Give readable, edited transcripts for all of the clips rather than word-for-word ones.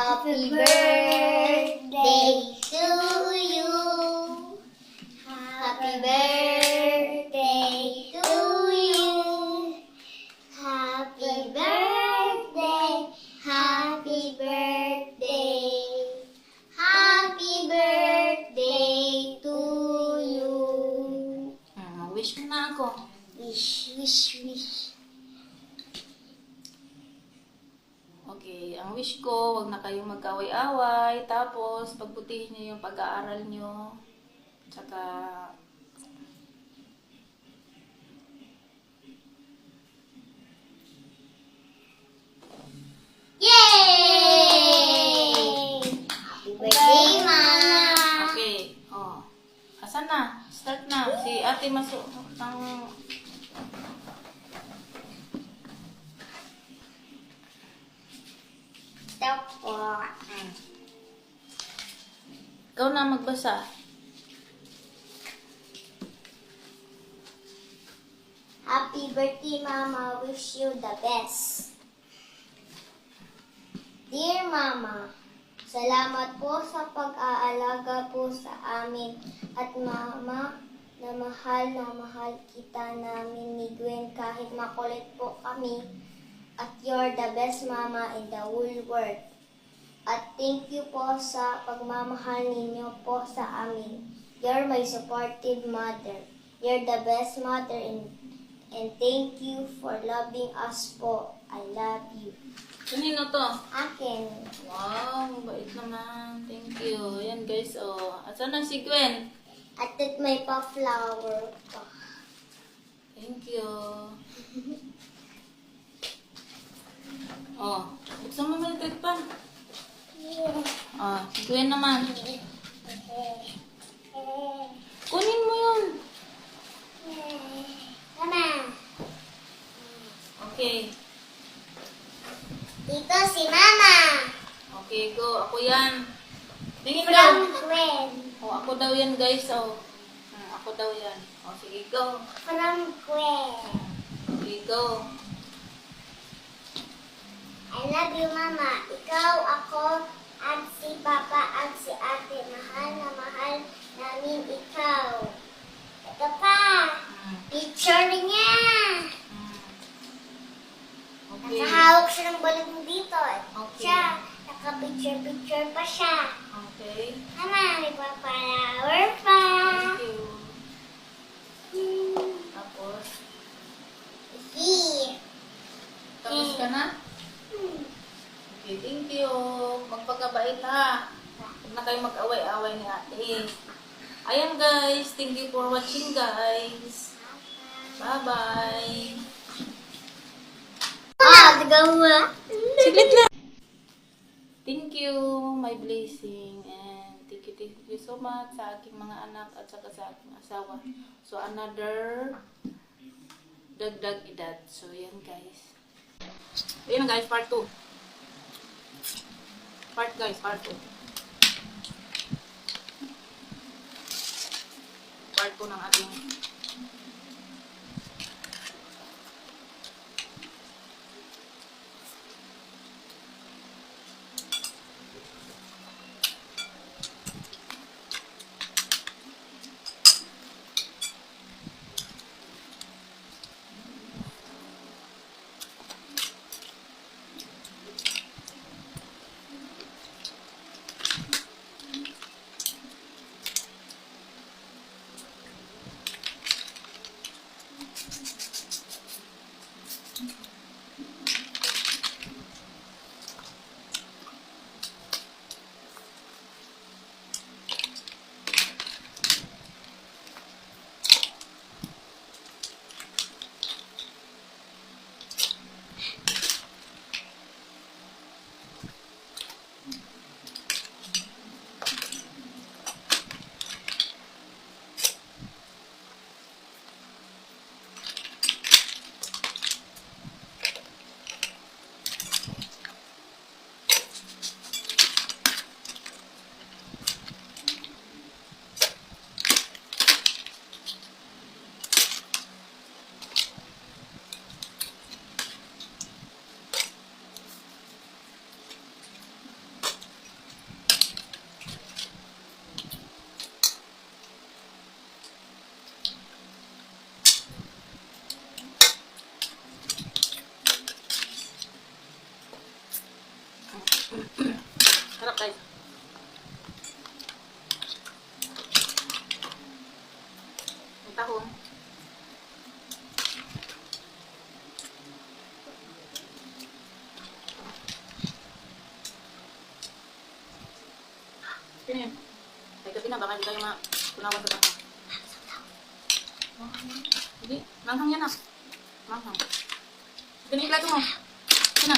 Happy birthday to you. Happy birthday to you. Happy birthday. Happy birthday. Happy birthday to you. Wish mo na ako. Wish, wish, wish. Okay, ang wish ko, wag na kayong magkaway-away. Tapos, pagbutihin niyo yung pag-aaral niyo. Tsaka, Yay! Happy birthday, Mama! okay. Oh. Asan na? Start na. Si ate masuk ng... Stop po. Ikaw na magbasa. Happy birthday, Mama. Wish you the best. Dear Mama, salamat po sa pag-aalaga po sa amin. At Mama, na mahal kita namin ni Gwen kahit makulit po kami. At you're the best Mama in the whole world. At thank you po sa pagmamahal ninyo po sa amin. You're my supportive mother. You're the best mother and thank you for loving us po. I love you. Kanino to? Akin. Wow, mabait naman. Thank you. Ayan guys, oh. Asan na si Gwen? At it may pa-flower pa. Thank you. Oh, buksan mo may pan. Oh, si Gwen naman. Kunin mo yun. Mama. Okay. Dito si Mama. Okay, go. Ako yan. Tingin From daw. Gwen. Oh, ako daw yan guys. Oh. Ako daw yan. Oh, sige, go. From Gwen. Okay, go. I love you, Mama. Ikaw, ako, at si Papa, at si Ate. Mahal na mahal namin ikaw. Ito pa. Picture niya. Okay. Nakahawak siya ng balon dito. Okay. Siya, naka-picture-picture pa siya. Okay. Mama, may pa-flower pa. Thank you. Tapos, Here. tapos ka na? Okay, thank you. Magpagkabait ha. Huwag na kayo mag-away-away ni ate. Ayan guys, thank you for watching guys. Bye-bye. Gawa. Siglit lang. Thank you, my blessing. And thank you so much sa aking mga anak at saka sa aking asawa. So, another dagdag edad. So, yan guys. Ayan guys, part 2. Part 2. Part 2 ng ating Sarap guys. May tahong. Sino yun? Kahit gabi na, baka hindi kayo matunawan sa bata. Hindi, manghang yan ah. Manghang. Ganun yung plato mo. Sino?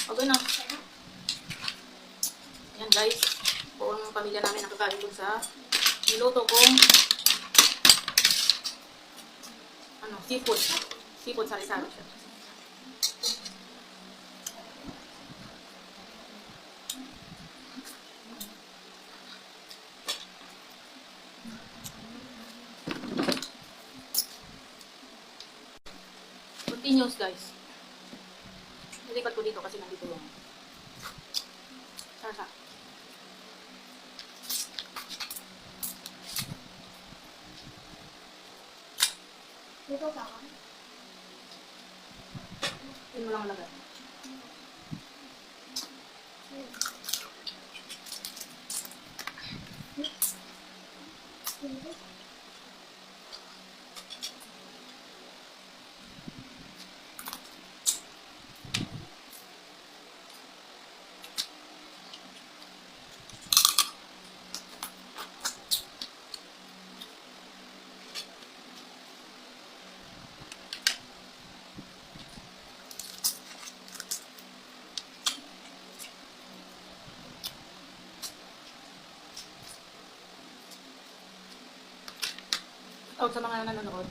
Okay na. Ayan guys, buong pamilya namin nakakain dun sa niluto kong seafood. Seafood sari-sari siya. Continuous guys. Nilipat ko dito kasi nandito yung sarsa. Dito ka ka? Yun mo lang lagay. Out sa mga nanonood.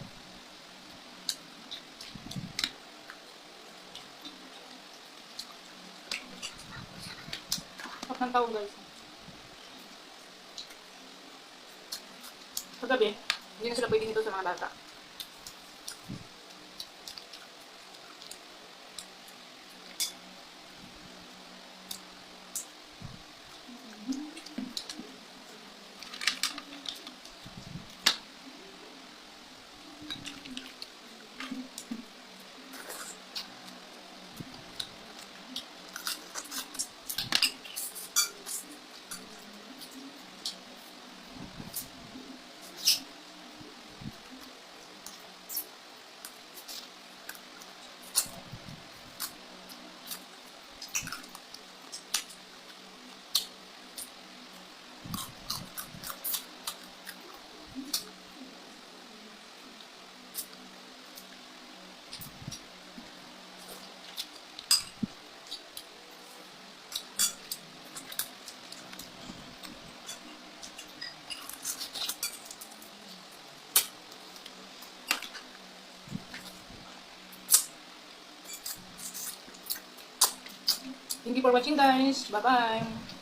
Sarap ng tawag guys. Sa gabi, hindi na sila pwede nito sa mga bata. Thank you for watching guys. Bye-bye.